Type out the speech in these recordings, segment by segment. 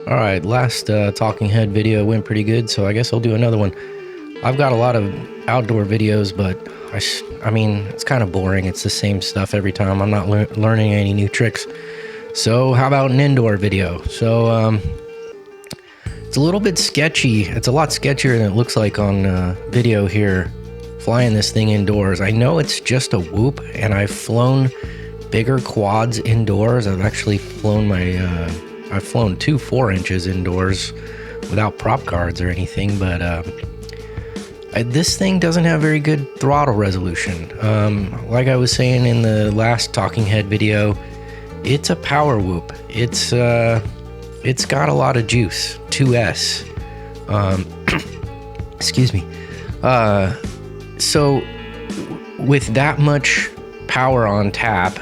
All right, last talking head video went pretty good, so I guess I'll do another one. I've got a lot of outdoor videos, but I mean, it's kind of boring. It's the same stuff every time. I'm not learning any new tricks. So how about an indoor video? So it's a little bit sketchy. It's a lot sketchier than it looks like on video here, flying this thing indoors. I know it's just a whoop, and I've flown bigger quads indoors. I've actually flown I've flown two 4-inches indoors without prop guards or anything, but this thing doesn't have very good throttle resolution. Like I was saying in the last talking head video, it's a power whoop. It's got a lot of juice. 2S. Excuse me. So with that much power on tap,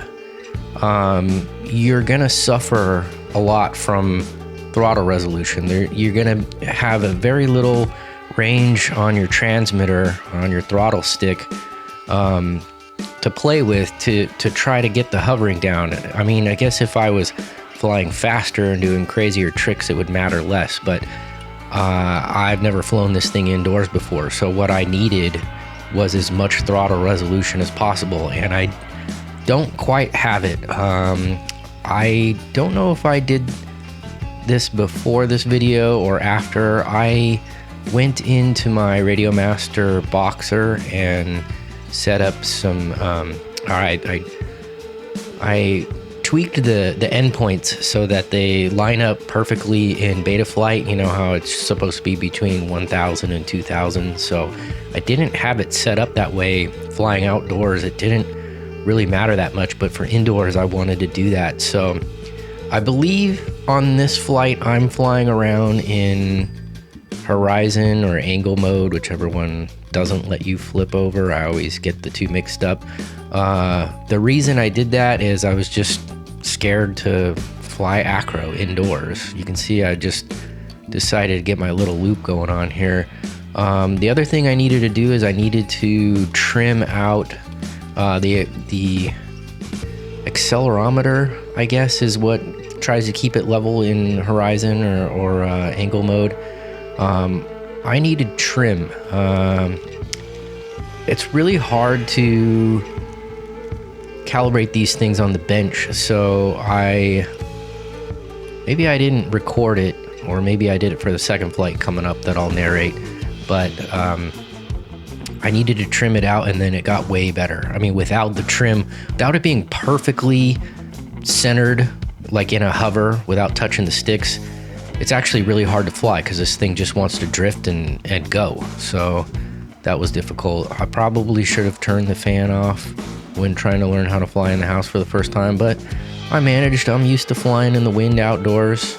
you're gonna suffer a lot from throttle resolution. You're gonna have a very little range on your transmitter, on your throttle stick, to play with to try to get the hovering down. I mean, I guess if I was flying faster and doing crazier tricks, it would matter less, but I've never flown this thing indoors before, so what I needed was as much throttle resolution as possible, and I don't quite have it. I don't know if I did this before this video or after. I went into my Radio Master Boxer and set up some I tweaked the endpoints so that they line up perfectly in beta flight. You know how it's supposed to be between 1000 and 2000, so I didn't have it set up that way flying outdoors. It didn't really matter that much, but for indoors I wanted to do that. So I believe on this flight I'm flying around in horizon or angle mode, whichever one doesn't let you flip over. I always get the two mixed up. The reason I did that is I was just scared to fly acro indoors. You can see I just decided to get my little loop going on here. The other thing I needed to do is I needed to trim out the accelerometer, I guess, is what tries to keep it level in horizon or angle mode. I needed trim. It's really hard to calibrate these things on the bench, so maybe I didn't record it, or maybe I did it for the second flight coming up that I'll narrate, but I needed to trim it out, and then it got way better. I mean, without the trim, without it being perfectly centered, like in a hover, without touching the sticks, it's actually really hard to fly because this thing just wants to drift and go. So that was difficult. I probably should have turned the fan off when trying to learn how to fly in the house for the first time, but I managed. I'm used to flying in the wind outdoors.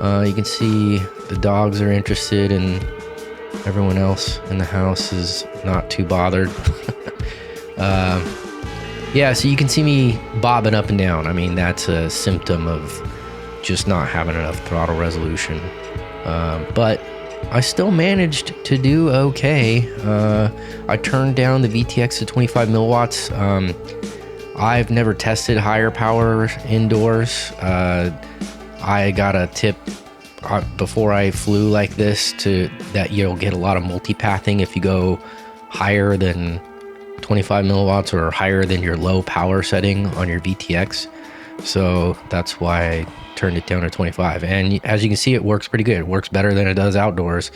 You can see the dogs are interested, and everyone else in the house is not too bothered. Yeah, so you can see me bobbing up and down. I mean, that's a symptom of just not having enough throttle resolution. But I still managed to do okay. I turned down the VTX to 25 milliwatts. I've never tested higher power indoors. I got a tip before I flew like this that you'll get a lot of multipathing if you go higher than 25 milliwatts or higher than your low power setting on your VTX. So that's why I turned it down to 25. And as you can see, it works pretty good. It works better than it does outdoors.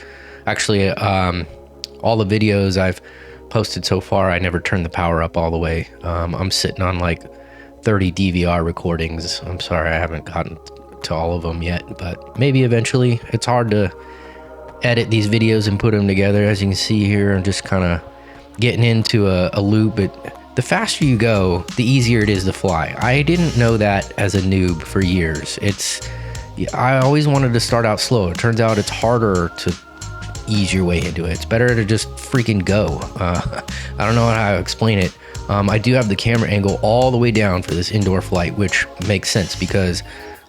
Actually, all the videos I've posted so far, I never turned the power up all the way. I'm sitting on like 30 DVR recordings. I'm sorry I haven't gotten to all of them yet, but maybe eventually. It's hard to edit these videos and put them together. As you can see here, I'm just kind of getting into a loop. The faster you go, the easier it is to fly. I didn't know that as a noob for years. I always wanted to start out slow. It turns out it's harder to ease your way into it. It's better to just freaking go. I don't know how to explain it. I do have the camera angle all the way down for this indoor flight, which makes sense because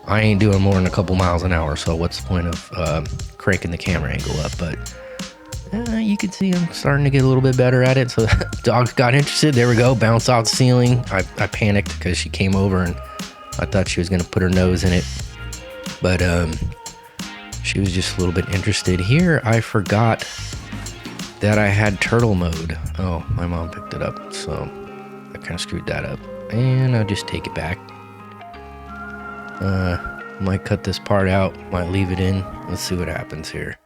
I ain't doing more than a couple miles an hour, so what's the point of cranking the camera angle up? But you can see I'm starting to get a little bit better at it. So the dog got interested. There we go. Bounced off the ceiling. I panicked because she came over and I thought she was going to put her nose in it. But She was just a little bit interested. Here, I forgot that I had turtle mode. Oh, my mom picked it up, so I kind of screwed that up. And I'll just take it back. Might cut this part out, might leave it in. Let's see what happens here.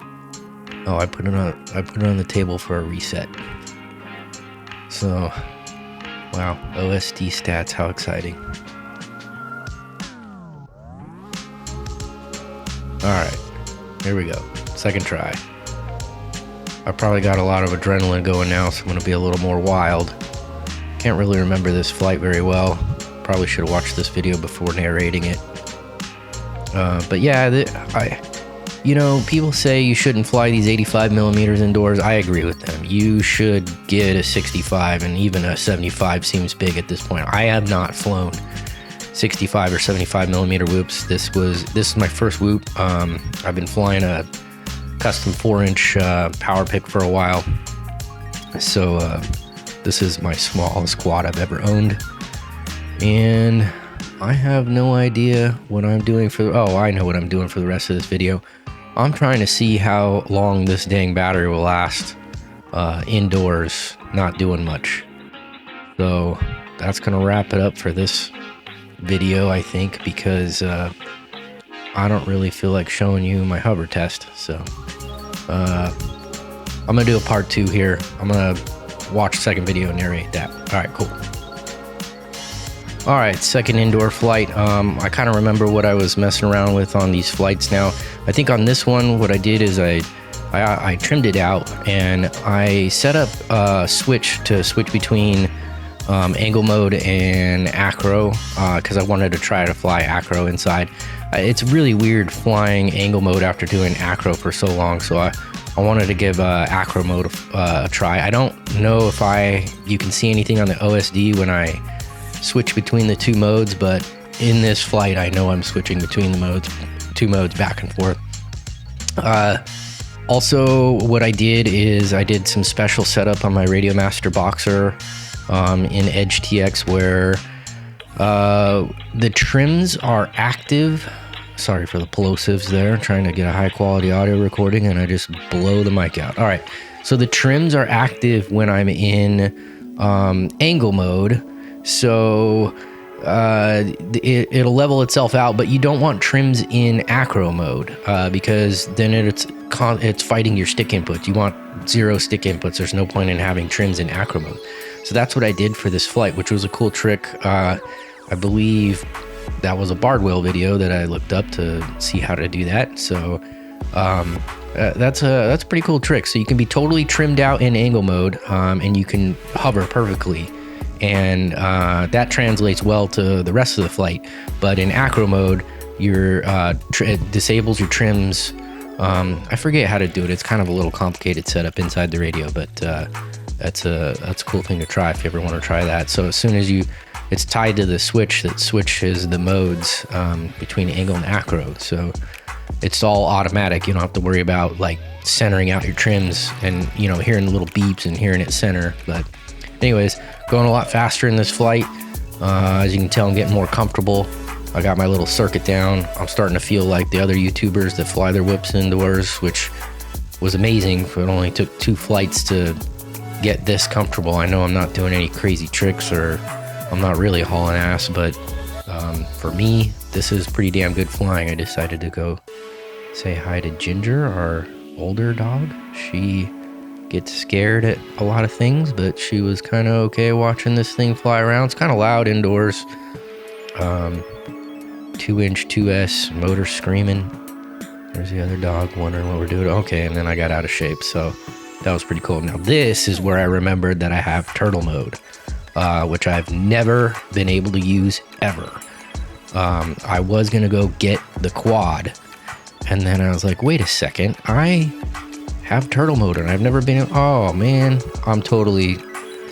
Oh, I put it on the table for a reset. So, wow, OSD stats, how exciting. Alright, here we go. Second try. I probably got a lot of adrenaline going now, so I'm going to be a little more wild. Can't really remember this flight very well. Probably should have watched this video before narrating it. But yeah, you know, people say you shouldn't fly these 85 millimeters indoors. I agree with them. You should get a 65, and even a 75 seems big at this point. I have not flown 65 or 75 millimeter whoops. This is my first whoop. I've been flying a custom 4-inch power pick for a while. So this is my smallest quad I've ever owned. And I have no idea what I'm doing for, oh, I know what I'm doing for the rest of this video. I'm trying to see how long this dang battery will last indoors, not doing much. So that's gonna wrap it up for this video, I think, because I don't really feel like showing you my hover test. So I'm gonna do a part 2 here. I'm gonna watch the second video and narrate that. All right, cool. All right, second indoor flight. I kind of remember what I was messing around with on these flights now. I think on this one, what I did is I trimmed it out, and I set up a switch to switch between angle mode and acro, because I wanted to try to fly acro inside. It's really weird flying angle mode after doing acro for so long, so I wanted to give acro mode a try. I don't know if you can see anything on the OSD when I switch between the two modes, but in this flight I know I'm switching between the two modes back and forth. Also, what I did is I did some special setup on my Radio Master Boxer in Edge TX, where the trims are active. Sorry for the plosives there, trying to get a high quality audio recording and I just blow the mic out. All right, so the trims are active when I'm in angle mode. So it'll level itself out, but you don't want trims in acro mode because then it's fighting your stick inputs. You want 0 stick inputs. There's no point in having trims in acro mode. So that's what I did for this flight, which was a cool trick. I believe that was a Bardwell video that I looked up to see how to do that. So that's a pretty cool trick. So you can be totally trimmed out in angle mode, and you can hover perfectly. And that translates well to the rest of the flight, but in acro mode it disables your trims. I forget how to do it. It's kind of a little complicated setup inside the radio, but that's a cool thing to try if you ever want to try that. So as soon as it's tied to the switch that switches the modes between angle and acro, so it's all automatic. You don't have to worry about like centering out your trims and, you know, hearing the little beeps and hearing it center. But anyways, going a lot faster in this flight. As you can tell, I'm getting more comfortable. I got my little circuit down. I'm starting to feel like the other YouTubers that fly their whips indoors, which was amazing. It only took 2 flights to get this comfortable. I know I'm not doing any crazy tricks, or I'm not really hauling ass, but for me, this is pretty damn good flying. I decided to go say hi to Ginger, our older dog. She gets scared at a lot of things, but she was kind of okay watching this thing fly around. It's kind of loud indoors. 2-inch 2S motor screaming. There's the other dog wondering what we're doing. Okay, and then I got out of shape, so that was pretty cool. Now this is where I remembered that I have turtle mode, which I've never been able to use ever. I was gonna go get the quad, and then I was like, wait a second, I have turtle mode and I've never been. Oh man, I'm totally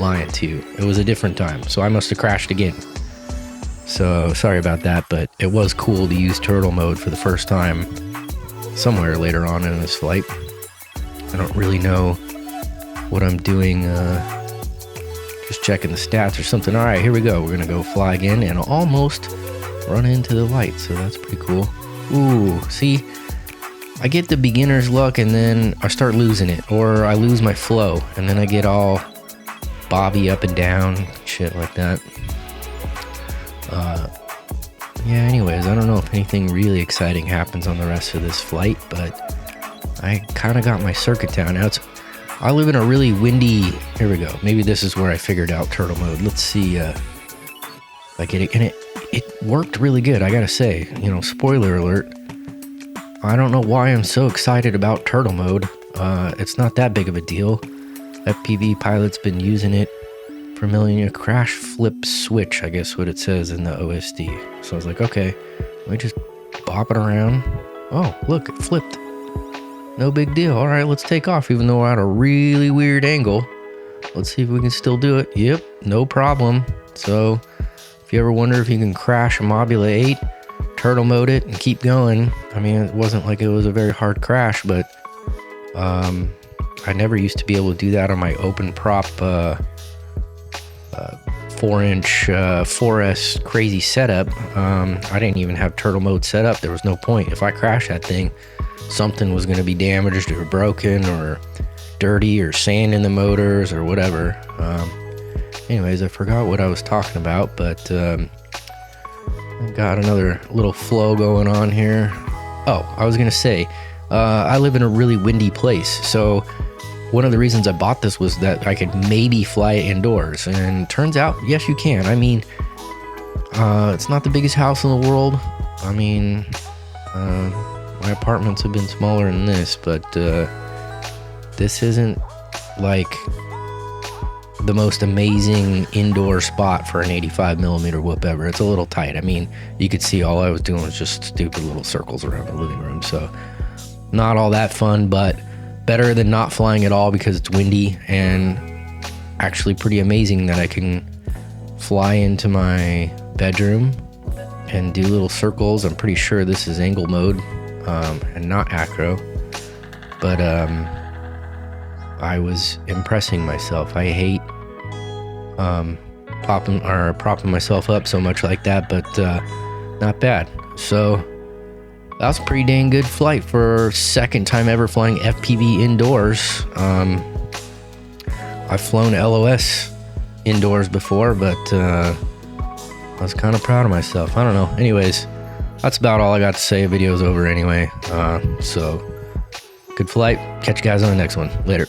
lying to you. It was a different time, so I must have crashed again. So sorry about that, but it was cool to use turtle mode for the first time somewhere later on in this flight. I don't really know what I'm doing, just checking the stats or something. All right, here we go. We're gonna go fly again and almost run into the light, so that's pretty cool. Ooh, see, I get the beginner's luck and then I start losing it, or I lose my flow and then I get all bobby up and down, shit like that. Yeah, anyways, I don't know if anything really exciting happens on the rest of this flight, but I kind of got my circuit down. Now I live in a really windy, here we go. Maybe this is where I figured out turtle mode. Let's see, I get it, and it worked really good, I gotta say. You know, spoiler alert. I don't know why I'm so excited about turtle mode. It's not that big of a deal. FPV Pilot's been using it for a million. Crash flip switch, I guess what it says in the OSD. So I was like, okay, let me just bop it around. Oh, look, it flipped. No big deal. All right, let's take off, even though we're at a really weird angle. Let's see if we can still do it. Yep, no problem. So if you ever wonder if you can crash a Mobula8, turtle mode it and keep going. I mean, it wasn't like it was a very hard crash, but I never used to be able to do that on my open prop 4-inch 4S crazy setup. I didn't even have turtle mode set up. There was no point. If I crashed that thing, something was going to be damaged or broken or dirty or sand in the motors or whatever. Anyways, I forgot what I was talking about, but I got another little flow going on here. Oh, I was going to say, I live in a really windy place, so one of the reasons I bought this was that I could maybe fly it indoors, and turns out, yes, you can. I mean, it's not the biggest house in the world. I mean, my apartments have been smaller than this, but this isn't like the most amazing indoor spot for an 85mm whoop ever. It's a little tight. I mean, you could see all I was doing was just stupid little circles around the living room, so not all that fun, but better than not flying at all because it's windy, and actually pretty amazing that I can fly into my bedroom and do little circles. I'm pretty sure this is angle mode and not acro, but I was impressing myself. I hate propping myself up so much like that, but not bad. So that was a pretty dang good flight for second time ever flying FPV indoors. I've flown LOS indoors before, but I was kind of proud of myself. I don't know. Anyways, that's about all I got to say. Video's over anyway. So good flight. Catch you guys on the next one. Later.